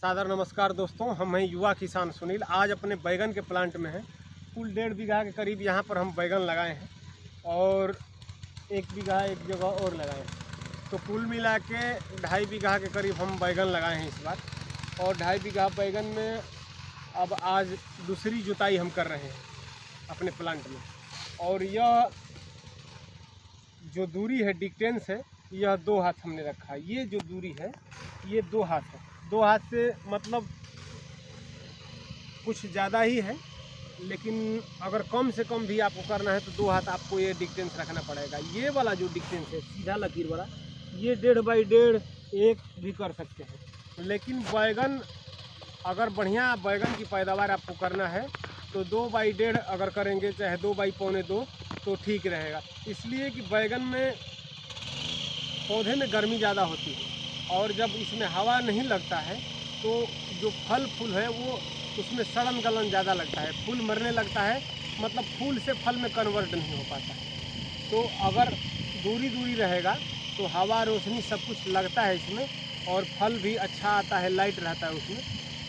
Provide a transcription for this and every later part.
सादर नमस्कार दोस्तों, हम हैं युवा किसान सुनील। आज अपने बैगन के प्लांट में हैं। कुल 1.5 बीघा के करीब यहाँ पर हम बैगन लगाए हैं और 1 बीघा एक जगह और लगाए हैं। तो कुल मिला के 2.5 बीघा के करीब हम बैगन लगाए हैं इस बार। और 2.5 बीघा बैगन में अब आज दूसरी जुताई हम कर रहे हैं अपने प्लांट में। और यह जो दूरी है, डिस्टेंस है, यह 2 हाथ हमने रखा है। ये जो दूरी है ये 2 हाथ है। 2 हाथ से मतलब कुछ ज़्यादा ही है, लेकिन अगर कम से कम भी आपको करना है तो 2 हाथ आपको ये डिस्टेंस रखना पड़ेगा। ये वाला जो डिस्टेंस है सीधा लकीर वाला, ये 1.5 बाई 1.5 1 भी कर सकते हैं। लेकिन बैगन अगर बढ़िया बैगन की पैदावार आपको करना है तो 2 बाई 1.5 अगर करेंगे, चाहे 2 बाई पौने 2, तो ठीक रहेगा। इसलिए कि बैगन में पौधे में गर्मी ज़्यादा होती है और जब इसमें हवा नहीं लगता है तो जो फल फूल है वो उसमें सड़न गलन ज़्यादा लगता है, फूल मरने लगता है, मतलब फूल से फल में कन्वर्ट नहीं हो पाता है। तो अगर दूरी रहेगा तो हवा रोशनी सब कुछ लगता है इसमें और फल भी अच्छा आता है, लाइट रहता है उसमें।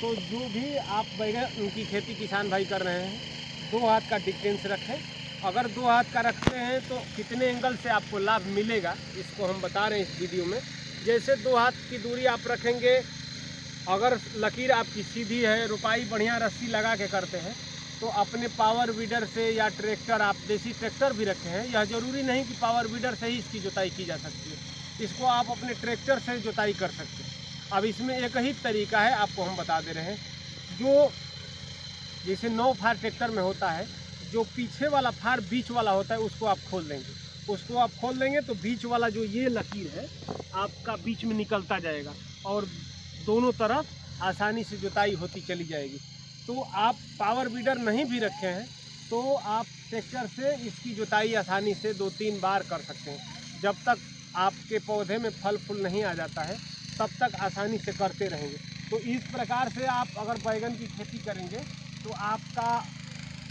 तो जो भी आप बैगन उनकी खेती किसान भाई कर रहे हैं, 2 हाथ का डिस्टेंस रखें। अगर 2 हाथ का रखते हैं तो कितने एंगल से आपको लाभ मिलेगा इसको हम बता रहे हैं इस वीडियो में। जैसे 2 हाथ की दूरी आप रखेंगे, अगर लकीर आपकी सीधी है, रुपाई बढ़िया रस्सी लगा के करते हैं, तो अपने पावर वीडर से या ट्रैक्टर, आप देसी ट्रैक्टर भी रखे हैं, यह ज़रूरी नहीं कि पावर वीडर से ही इसकी जुताई की जा सकती है। इसको आप अपने ट्रैक्टर से जुताई कर सकते हैं। अब इसमें एक ही तरीका है, आपको हम बता दे रहे हैं। जो जैसे 9 फार ट्रैक्टर में होता है, जो पीछे वाला फार बीच वाला होता है उसको आप खोल देंगे, तो बीच वाला जो ये लकीर है आपका बीच में निकलता जाएगा और दोनों तरफ आसानी से जुताई होती चली जाएगी। तो आप पावर वीडर नहीं भी रखे हैं तो आप ट्रैक्टर से इसकी जुताई आसानी से 2-3 बार कर सकते हैं। जब तक आपके पौधे में फल फूल नहीं आ जाता है तब तक आसानी से करते रहेंगे। तो इस प्रकार से आप अगर बैगन की खेती करेंगे तो आपका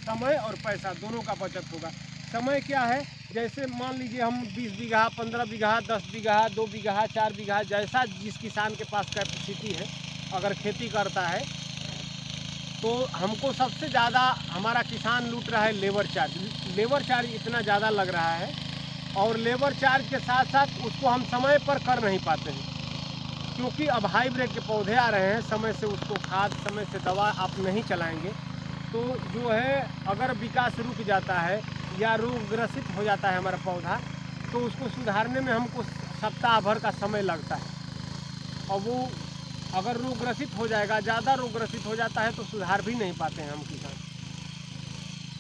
समय और पैसा दोनों का बचत होगा। समय क्या है, जैसे मान लीजिए हम 20 बीघा, 15 बीघा, 10 बीघा, 2 बीघा, 4 बीघा, जैसा जिस किसान के पास कैपेसिटी है अगर खेती करता है, तो हमको सबसे ज़्यादा हमारा किसान लूट रहा है लेबर चार्ज। लेबर चार्ज इतना ज़्यादा लग रहा है और लेबर चार्ज के साथ साथ उसको हम समय पर कर नहीं पाते हैं, क्योंकि अब हाइब्रिड के पौधे आ रहे हैं। समय से उसको खाद, समय से दवा आप नहीं चलाएंगे तो जो है अगर विकास रुक जाता है या रोग ग्रसित हो जाता है हमारा पौधा, तो उसको सुधारने में हमको सप्ताह भर का समय लगता है। और वो अगर रोग ग्रसित हो जाएगा, ज़्यादा रोग ग्रसित हो जाता है तो सुधार भी नहीं पाते हैं हम किसान।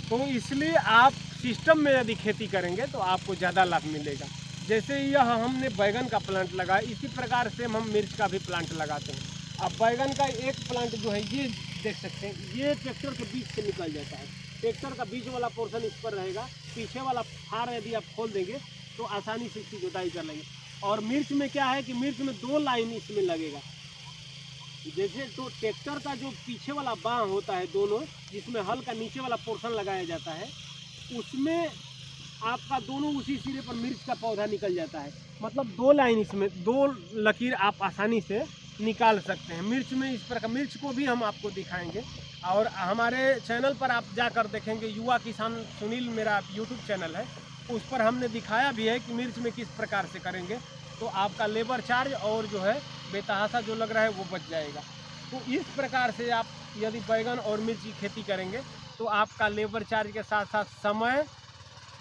तो इसलिए आप सिस्टम में यदि खेती करेंगे तो आपको ज़्यादा लाभ मिलेगा। जैसे यह हमने बैगन का प्लांट लगाया, इसी प्रकार से हम मिर्च का भी प्लांट लगाते हैं। अब बैगन का एक प्लांट जो है ये देख सकते हैं, ये ट्रैक्टर के बीच से निकल जाता है। ट्रैक्टर का बीच वाला पोर्शन इस पर रहेगा, पीछे वाला फार यदि आप खोल देंगे तो आसानी से इसकी जुताई कर लेंगे। और मिर्च में क्या है कि मिर्च में 2 लाइन इसमें लगेगा। जैसे तो ट्रैक्टर का जो पीछे वाला बाँ होता है दोनों, जिसमें हल का नीचे वाला पोर्शन लगाया जाता है, उसमें आपका दोनों उसी सिरे पर मिर्च का पौधा निकल जाता है। मतलब 2 लाइन, इसमें 2 लकीर आप आसानी से निकाल सकते हैं। मिर्च में इस प्रकार, मिर्च को भी हम आपको दिखाएंगे और हमारे चैनल पर आप जाकर देखेंगे, युवा किसान सुनील मेरा यूट्यूब चैनल है, उस पर हमने दिखाया भी है कि मिर्च में किस प्रकार से करेंगे तो आपका लेबर चार्ज और जो है बेतहाशा जो लग रहा है वो बच जाएगा। तो इस प्रकार से आप यदि बैगन और मिर्च की खेती करेंगे तो आपका लेबर चार्ज के साथ साथ समय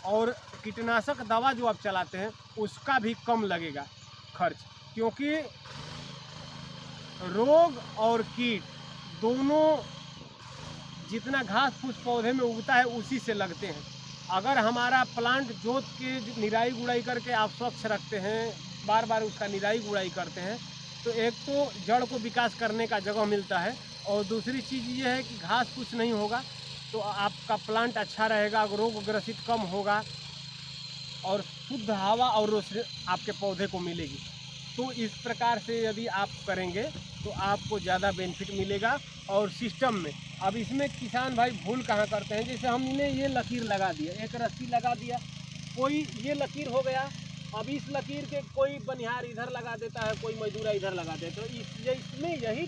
और कीटनाशक दवा जो आप चलाते हैं उसका भी कम लगेगा खर्च, क्योंकि रोग और कीट दोनों जितना घास फूस पौधे में उगता है उसी से लगते हैं। अगर हमारा प्लांट जोत के निराई गुड़ाई करके आप स्वच्छ रखते हैं, बार बार उसका निराई गुड़ाई करते हैं, तो एक तो जड़ को विकास करने का जगह मिलता है और दूसरी चीज़ ये है कि घास फूस नहीं होगा तो आपका प्लांट अच्छा रहेगा, रोग ग्रसित कम होगा और शुद्ध हवा और रोशनी आपके पौधे को मिलेगी। तो इस प्रकार से यदि आप करेंगे तो आपको ज़्यादा बेनिफिट मिलेगा। और सिस्टम में अब इसमें किसान भाई भूल कहाँ करते हैं, जैसे हमने ये लकीर लगा दिया, एक रस्सी लगा दिया, कोई ये लकीर हो गया, अब इस लकीर के कोई बनिहार इधर लगा देता है, कोई मजदूरा इधर लगा देता है, तो इसमें यही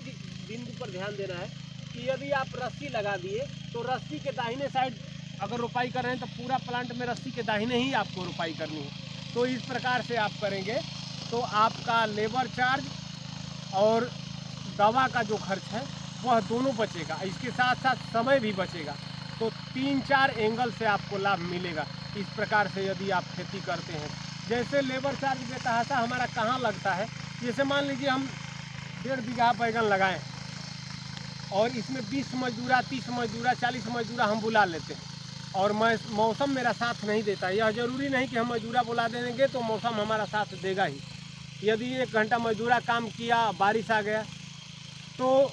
बिंदु पर ध्यान देना है कि यदि आप रस्सी लगा दिए तो रस्सी के दाहिने साइड अगर रोपाई कर रहे हैं तो पूरा प्लांट में रस्सी के दाहिने ही आपको रोपाई करनी है। तो इस प्रकार से आप करेंगे तो आपका लेबर चार्ज और दवा का जो खर्च है वह दोनों बचेगा, इसके साथ साथ समय भी बचेगा। तो 3-4 एंगल से आपको लाभ मिलेगा इस प्रकार से यदि आप खेती करते हैं। जैसे लेबर चार्ज बेतहाशा हमारा कहाँ लगता है, जैसे मान लीजिए हम 1.5 बीघा बैगन लगाएं और इसमें 20 मजदूरा, 30 मजदूरा, 40 मजदूरा हम बुला लेते हैं और मौसम मेरा साथ नहीं देता। यह ज़रूरी नहीं कि हम मजदूरा बुला देंगे तो मौसम हमारा साथ देगा ही। यदि 1 घंटा मजदूरा काम किया, बारिश आ गया तो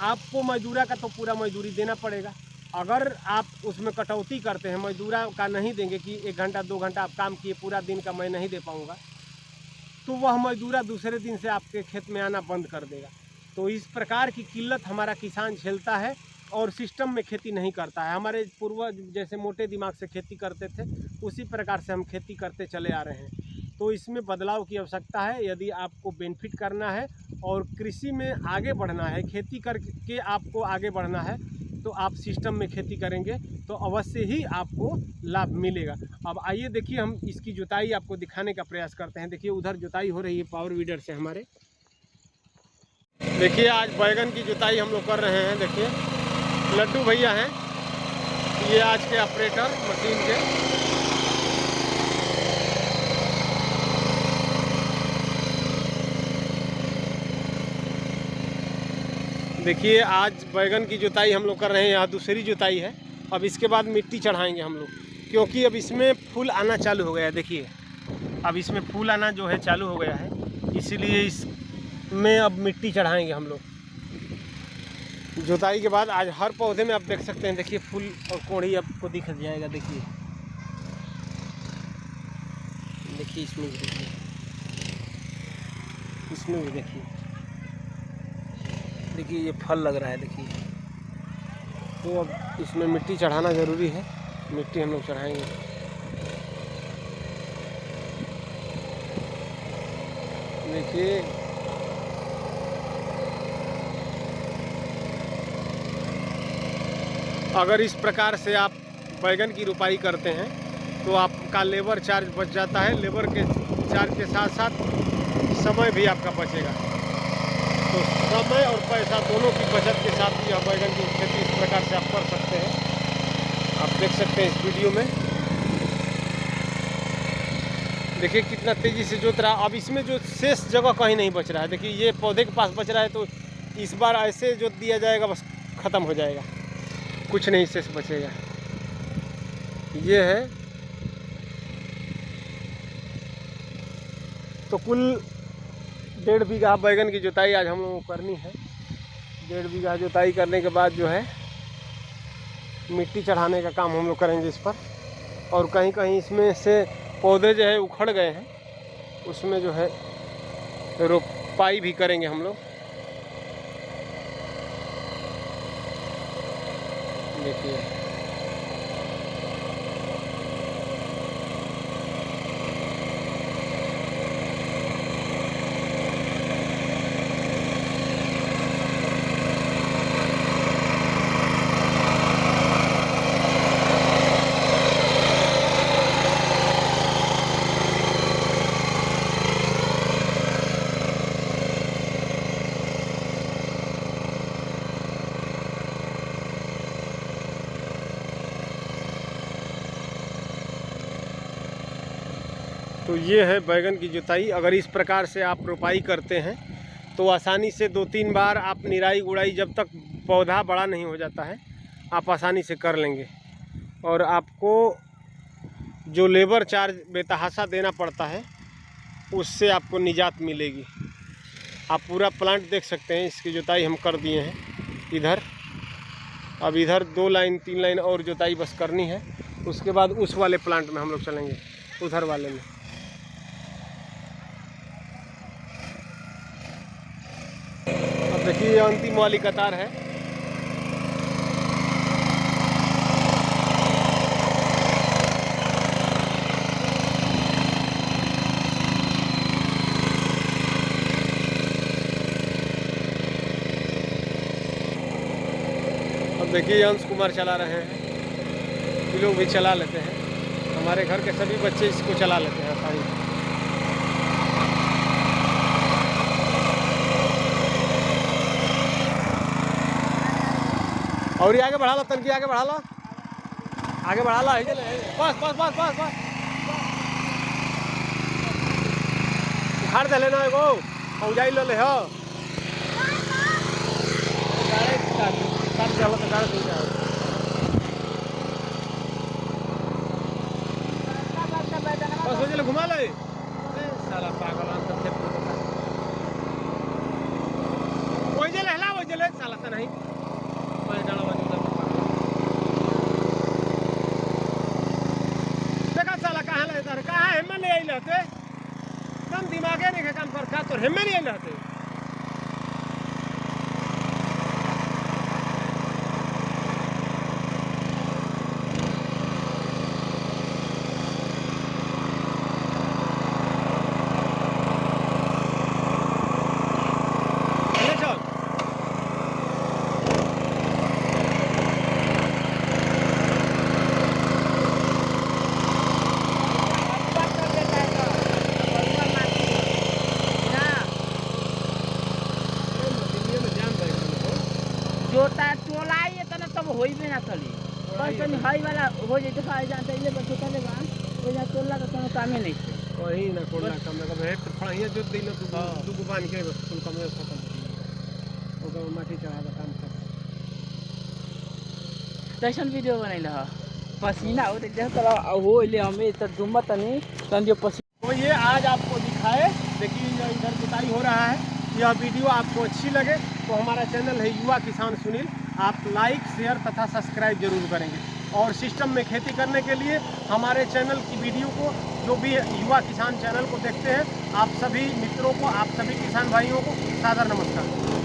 आपको मजदूरा का तो पूरा मजदूरी देना पड़ेगा। अगर आप उसमें कटौती करते हैं, मजदूरा का नहीं देंगे कि 1 घंटा 2 घंटा आप काम किए, पूरा दिन का मैं नहीं दे पाऊँगा, तो वह मजदूरा दूसरे दिन से आपके खेत में आना बंद कर देगा। तो इस प्रकार की किल्लत हमारा किसान झेलता है और सिस्टम में खेती नहीं करता है। हमारे पूर्वज जैसे मोटे दिमाग से खेती करते थे उसी प्रकार से हम खेती करते चले आ रहे हैं। तो इसमें बदलाव की आवश्यकता है। यदि आपको बेनिफिट करना है और कृषि में आगे बढ़ना है, खेती करके आपको आगे बढ़ना है, तो आप सिस्टम में खेती करेंगे तो अवश्य ही आपको लाभ मिलेगा। अब आइए देखिए हम इसकी जुताई आपको दिखाने का प्रयास करते हैं। देखिए उधर जुताई हो रही है पावर वीडर से हमारे। देखिए आज बैगन की जुताई हम लोग कर रहे हैं। देखिए लड्डू भैया हैं, ये आज के ऑपरेटर मशीन के। देखिए आज बैगन की जुताई हम लोग कर रहे हैं, यहाँ दूसरी जुताई है। अब इसके बाद मिट्टी चढ़ाएंगे हम लोग, क्योंकि अब इसमें फूल आना चालू हो गया है। देखिए अब इसमें फूल आना जो है चालू हो गया है, इसीलिए इसमें अब मिट्टी चढ़ाएंगे हम लोग। जुताई के बाद आज हर पौधे में आप देख सकते हैं, देखिए फूल और कोढ़ी आपको दिख जाएगा। देखिए देखिए इसमें भी देखिए, इसमें भी देखिए, देखिए ये फल लग रहा है। देखिए तो अब इसमें मिट्टी चढ़ाना ज़रूरी है, मिट्टी हम लोग चढ़ाएंगे। देखिए अगर इस प्रकार से आप बैगन की रोपाई करते हैं तो आपका लेबर चार्ज बच जाता है। लेबर के चार्ज के साथ साथ समय भी आपका बचेगा। तो समय और पैसा दोनों की बचत के साथ यह बैगन की खेती इस प्रकार से आप कर सकते हैं। आप देख सकते हैं इस वीडियो में, देखिए कितना तेज़ी से जोत रहा। अब इसमें जो शेष जगह कहीं नहीं बच रहा है। देखिए ये पौधे के पास बच रहा है, तो इस बार ऐसे जोत दिया जाएगा, बस ख़त्म हो जाएगा, कुछ नहीं शेष बचेगा। ये है तो कुल 1.5 बीघा बैगन की जुताई आज हम लोगों को करनी है। 1.5 बीघा जुताई करने के बाद जो है मिट्टी चढ़ाने का काम हम लोग करेंगे इस पर। और कहीं कहीं इसमें से पौधे जो है उखड़ गए हैं, उसमें जो है रोपाई भी करेंगे हम लोग। देखिए तो ये है बैगन की जुताई। अगर इस प्रकार से आप रोपाई करते हैं तो आसानी से 2-3 बार आप निराई गुड़ाई, जब तक पौधा बड़ा नहीं हो जाता है, आप आसानी से कर लेंगे। और आपको जो लेबर चार्ज बेतहाशा देना पड़ता है उससे आपको निजात मिलेगी। आप पूरा प्लांट देख सकते हैं, इसकी जुताई हम कर दिए हैं इधर। अब इधर 2 लाइन 3 लाइन और जुताई बस करनी है। उसके बाद उस वाले प्लांट में हम लोग चलेंगे, उधर वाले में। अब देखिए अंतिम वाली कतार है। देखिए अंश कुमार चला रहे हैं, ये लोग भी चला लेते हैं, हमारे घर के सभी बच्चे इसको चला लेते हैं आसानी से। और ये आगे बढ़ा लो, तनकी आगे बढ़ा लो, आगे बढ़ा लो, बस बस बस बस बस उखाड़ दे लेना एगो औजाई लो ले हो बस हो घुमा ले साला पागल हेला वो जले साला तो नहीं देखा साला कहाँ ले कहाँ हिम्मत नहीं आई रहते कम दिमागे नहीं का काम करता तो हिम्मत नहीं आई रहते। जोता टोलाई त न तब होइबे ना चली बस तनी हाई वाला हो जे दिखाए जानते इले बस छोटा ले बा ओ जा टोला त कोनो कामे नहीं छे कहीं ना कोला कम ना कम हेड फड़ाइया जो दिन दू बांध के फुल कम खत्म ओकर माटी चढ़ा के काम कर कैसन वीडियो बनैल ह पसीना हो देख तला हो ले हमें त दुम्मा तनी तन जो पसीना। तो ये आज आपको दिखाए, देखिए इधर जुताई हो रहा है। यह वीडियो आपको अच्छी लगे तो हमारा चैनल है युवा किसान सुनील, आप लाइक शेयर तथा सब्सक्राइब जरूर करेंगे। और सिस्टम में खेती करने के लिए हमारे चैनल की वीडियो को जो भी युवा किसान चैनल को देखते हैं, आप सभी मित्रों को, आप सभी किसान भाइयों को सादर नमस्कार।